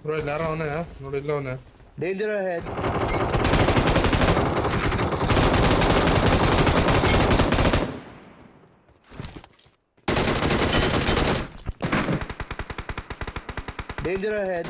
Bro ಇಲ್ಲಿ ಯಾರೋ ಅವನೇ ನೋಡಿ ಇಲ್ಲ ಅವನೇ Danger ahead. Danger ahead.